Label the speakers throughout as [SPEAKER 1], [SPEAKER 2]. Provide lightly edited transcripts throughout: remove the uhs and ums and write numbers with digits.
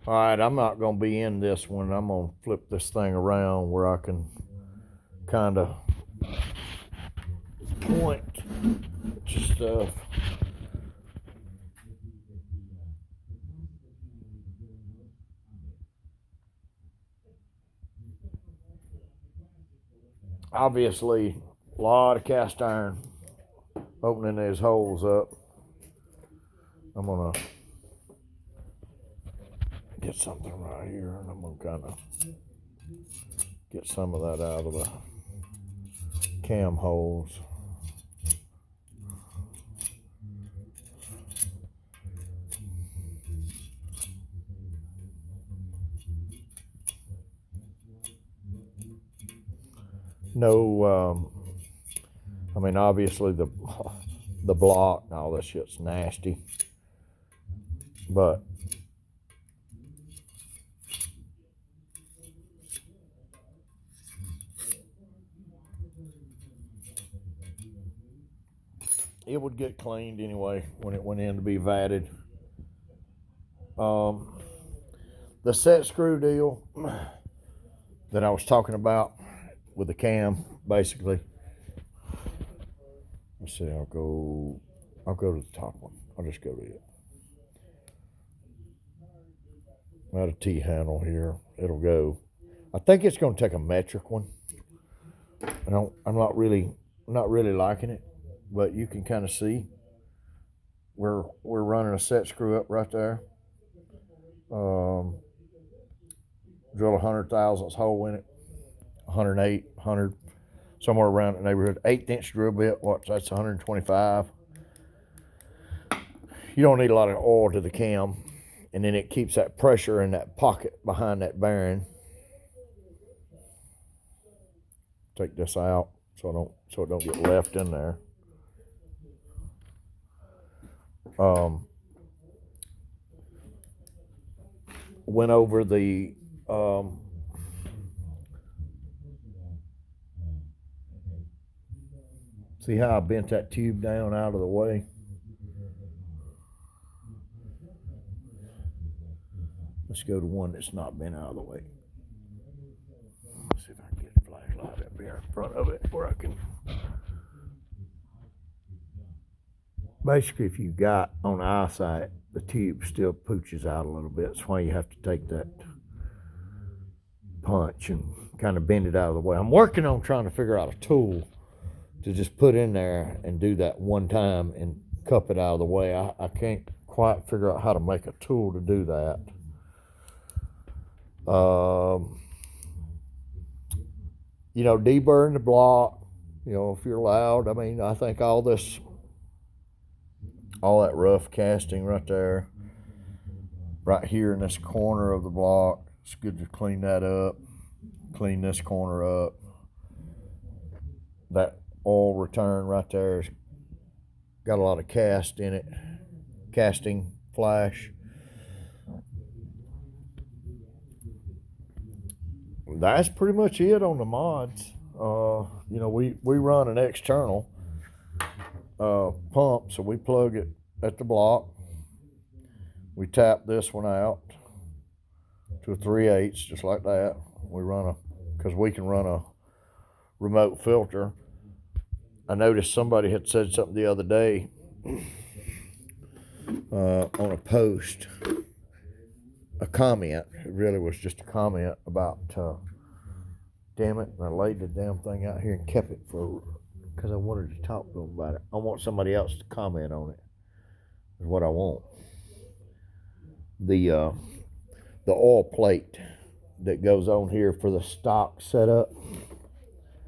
[SPEAKER 1] All right, I'm not going to be in this one. I'm going to flip this thing around where I can kind of point to stuff. Obviously, a lot of cast iron opening these holes up. I'm going to get something right here, and I'm going to kind of get some of that out of the cam holes. No, I mean, obviously the block and all that shit's nasty, but it would get cleaned anyway when it went in to be vatted. The set screw deal that I was talking about with the cam, basically. Let's see. I'll go to the top one. I'll just go to it. I got a T handle here. It'll go. I think it's going to take a metric one. I'm not really liking it, but you can kind of see we're running a set screw up right there. Drill a 100 thousandths hole in it, 108, 100, somewhere around the neighborhood. 1/8 drill bit. That's 125. You don't need a lot of oil to the cam, and then it keeps that pressure in that pocket behind that bearing. Take this out so it don't get left in there. Went over the see how I bent that tube down out of the way? Let's go to one that's not bent out of the way. Let's see if I can get the flashlight up here in front of it where I can. Basically, if you got on the eyesight, the tube still pooches out a little bit. That's why you have to take that punch and kind of bend it out of the way. I'm working on trying to figure out a tool to just put in there and do that one time and cup it out of the way. I can't quite figure out how to make a tool to do that. Deburring the block, if you're allowed. I mean, I think all that rough casting right there, right here in this corner of the block, it's good to clean that up, clean this corner up. That oil return right there has got a lot of cast in it, casting flash. That's pretty much it on the mods. We run an external pump, so we plug it at the block. We tap this one out to a 3/8, just like that. Because we can run a remote filter. I noticed somebody had said something the other day on a post, a comment. It really was just a comment about, damn it, and I laid the damn thing out here and kept it because I wanted to talk to them about it. I want somebody else to comment on it, is what I want. The oil plate that goes on here for the stock setup,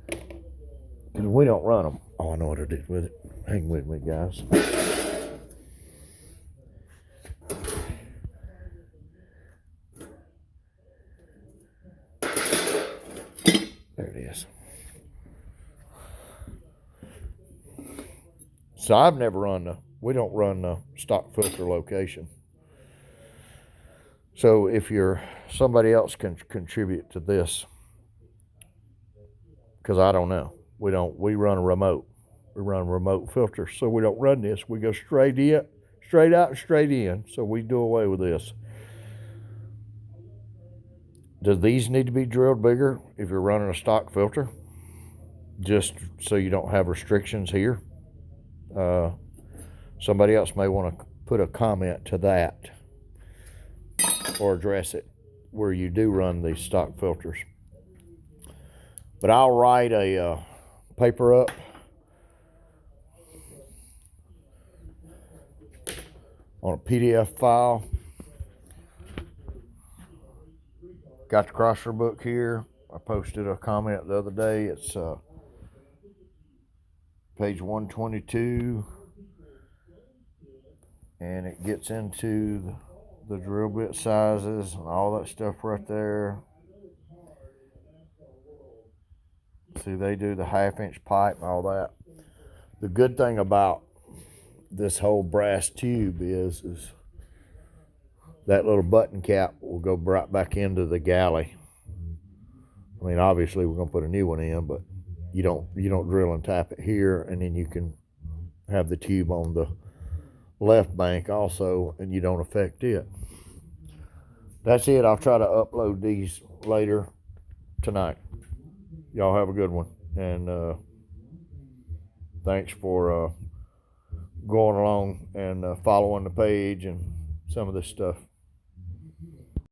[SPEAKER 1] because we don't run them. Oh, I know what I did with it. Hang with me, guys. There it is. So I've never we don't run the stock filter location. So if somebody else can contribute to this, because I don't know. We run a remote. We run a remote filter, so we don't run this. We go straight out and straight in. So we do away with this. Does these need to be drilled bigger if you're running a stock filter? Just so you don't have restrictions here? Somebody else may want to put a comment to that or address it where you do run these stock filters. But I'll write a paper up on a PDF file. Got the crossword book here. I posted a comment the other day. It's page 122, and it gets into the drill bit sizes and all that stuff right there. See, they do the 1/2-inch pipe and all that. The good thing about this whole brass tube is that little button cap will go right back into the galley. I mean, obviously we're gonna put a new one in, but you don't drill and tap it here, and then you can have the tube on the left bank also, and you don't affect it. That's it. I'll try to upload these later tonight. Y'all have a good one, and thanks for going along and following the page and some of this stuff.